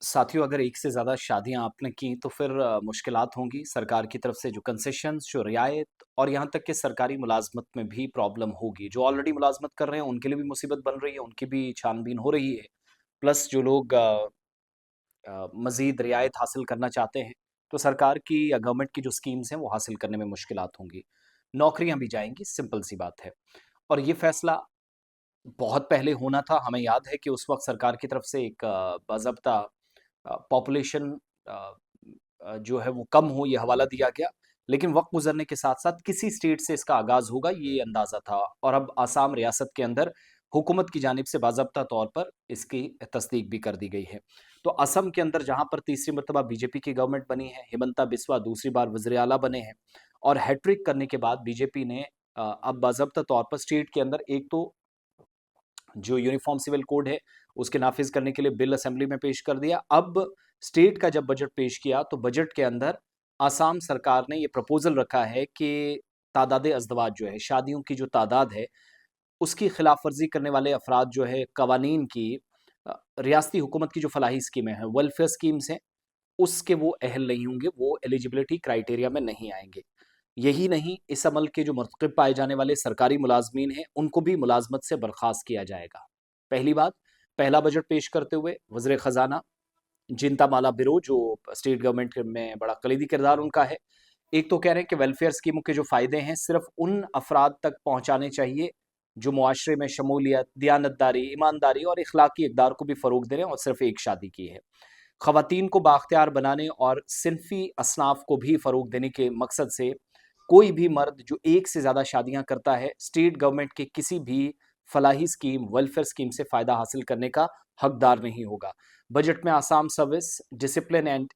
साथियों, अगर एक से ज़्यादा शादियाँ आपने की तो फिर मुश्किलात होंगी। सरकार की तरफ से जो कंसेशंस, जो रियायत और यहाँ तक कि सरकारी मुलाज़मत में भी प्रॉब्लम होगी। जो ऑलरेडी मुलाज़मत कर रहे हैं उनके लिए भी मुसीबत बन रही है, उनकी भी छानबीन हो रही है। प्लस जो लोग मज़ीद रियायत हासिल करना चाहते हैं, तो सरकार की या गवर्नमेंट की जो स्कीम्स हैं वो हासिल करने में मुश्किलात होंगी। नौकरियाँ भी जाएँगी, सिंपल सी बात है। और ये फ़ैसला बहुत पहले होना था। हमें याद है कि उस वक़्त सरकार की तरफ से एक बाज़ाब्ता पॉपुलेशन अ जो है वो कम हो, ये हवाला दिया गया। लेकिन वक़्त गुज़रने के साथ-साथ किसी स्टेट से इसका आगाज़ होगा, ये अंदाज़ा था और अब आसाम रियासत के अंदर हुकूमत की जानिब से बाज़ाब्ता तौर पर इसकी तस्दीक भी कर दी गई है। तो असम के अंदर जहाँ पर तीसरी मर्तबा बीजेपी की गवर्नमेंट बनी है, हिमंता बिस्वा दूसरी बार वज़ीर आला बने हैं और हैट्रिक करने के बाद बीजेपी ने अब बाज़ाब्ता तौर पर स्टेट के अंदर एक तो जो यूनिफॉर्म सिविल कोड है, उसके नाफ़िज़ करने के लिए बिल असेंबली में पेश कर दिया। अब स्टेट का जब बजट पेश किया, तो बजट के अंदर आसाम सरकार ने ये प्रपोज़ल रखा है कि तादाद-ए-अज़दवाज जो है, शादियों की जो तादाद है, उसकी खिलाफ वर्ज़ी करने वाले अफ़राद जो है, कवानीन की रियासती हुकूमत की जो फलाही स्कीमें हैं, वेलफेयर स्कीम्स हैं, उसके वो अहल नहीं होंगे, वो एलिजिबिलिटी क्राइटेरिया में नहीं आएँगे। यही नहीं, इस अमल के जो मुर्तकिब पाए जाने वाले सरकारी मुलाज़मीन हैं, उनको भी मुलाज़मत से बर्खास्त किया जाएगा। पहली बात, पहला बजट पेश करते हुए वज़ीर ख़ज़ाना जिंतामाला बिरो, जो स्टेट गवर्नमेंट में बड़ा कलीदी किरदार उनका है, एक तो कह रहे हैं कि वेलफेयर स्कीमों के जो फ़ायदे हैं, सिर्फ़ उन अफ़राद तक पहुँचाने चाहिए, जो मुआशरे में शमूलियत, दियानतदारी, ईमानदारी और इख़लाक़ी इक़दार को भी फ़रोग़ दे रहे हैं और सिर्फ़ एक शादी की है। ख़वातीन को बाख्तियार बनाने और सिनफ़ी असनाफ़ को भी फ़रोग़ देने के मकसद से कोई भी मर्द जो एक से ज़्यादा शादियाँ करता है, स्टेट गवर्नमेंट के किसी भी फलाही स्कीम, वेलफेयर स्कीम से फ़ायदा हासिल करने का हकदार नहीं होगा। बजट में आसाम सर्विस डिसिप्लिन एंड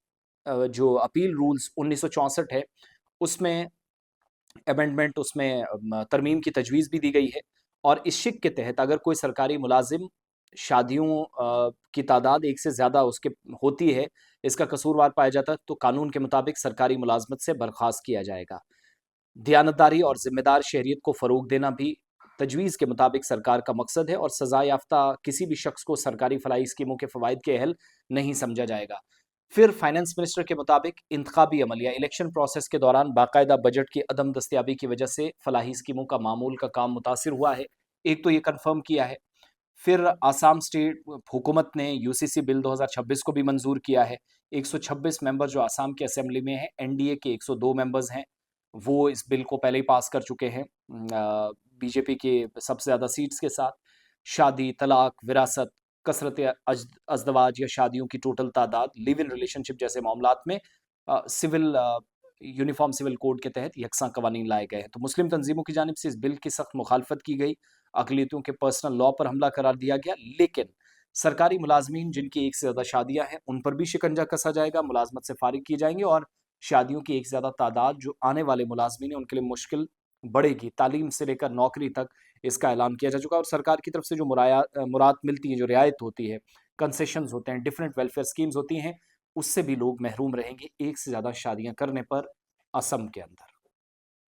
जो अपील रूल्स 1964 है, उसमें अमेंडमेंट, उसमें तरमीम की तजवीज़ भी दी गई है और इस शिक के तहत अगर कोई सरकारी मुलाजिम शादियों की तादाद एक से ज़्यादा उसके होती है, इसका कसूरवार पाया जाता है, तो कानून के मुताबिक सरकारी मुलाजमत से बर्खास्त किया जाएगा। दियानतदारी और ज़िम्मेदार शहरियत को फ़रोग़ देना भी तजवीज़ के मुताबिक सरकार का मकसद है और सज़ा याफ्ता किसी भी शख्स को सरकारी फलाही स्कीमों के फ़वाइद के अहल नहीं समझा जाएगा। फिर फाइनेंस मिनिस्टर के मुताबिक इंतखाबी अमल या इलेक्शन प्रोसेस के दौरान बाकायदा बजट की अदम दस्तयाबी की वजह से फलाही स्कीमों का मामूल का काम मुतासिर हुआ है। एक तो ये कन्फर्म किया है। फिर आसाम स्टेट हुकूमत ने यूसीसी बिल 2026 को भी मंजूर किया है। 126 मेंबर जो आसाम की असेंबली में हैं, एनडीए के 102 मेंबर्स हैं, वो इस बिल को पहले ही पास कर चुके हैं बीजेपी के सबसे ज़्यादा सीट्स के साथ। शादी, तलाक, विरासत, कसरत अज़दवाज या शादियों की टोटल तादाद, लिव इन रिलेशनशिप जैसे मामलात में सिविल यूनिफॉर्म सिविल कोड के तहत यकसा कवानीन लाए गए हैं। तो मुस्लिम तंजीमों की जानिब से इस बिल की सख्त मुखालफत की गई, अकलियतों के पर्सनल लॉ पर हमला करार दिया गया, लेकिन सरकारी मुलाजमीन जिनकी एक से ज़्यादा शादियाँ हैं, उन पर भी शिकंजा कसा जाएगा, मुलाजमत से फारिग किए जाएंगे और शादियों की एक से ज़्यादा तादाद जो आने वाले मुलाजमीन हैं, उनके लिए मुश्किल बढ़ेगी। तालीम से लेकर नौकरी तक इसका ऐलान किया जा चुका है और सरकार की तरफ से जो मुराद मिलती है, जो रियायत होती है, कंसेशंस होते हैं, डिफरेंट वेलफेयर स्कीम्स होती हैं, उससे भी लोग महरूम रहेंगे एक से ज़्यादा शादियाँ करने पर असम के अंदर।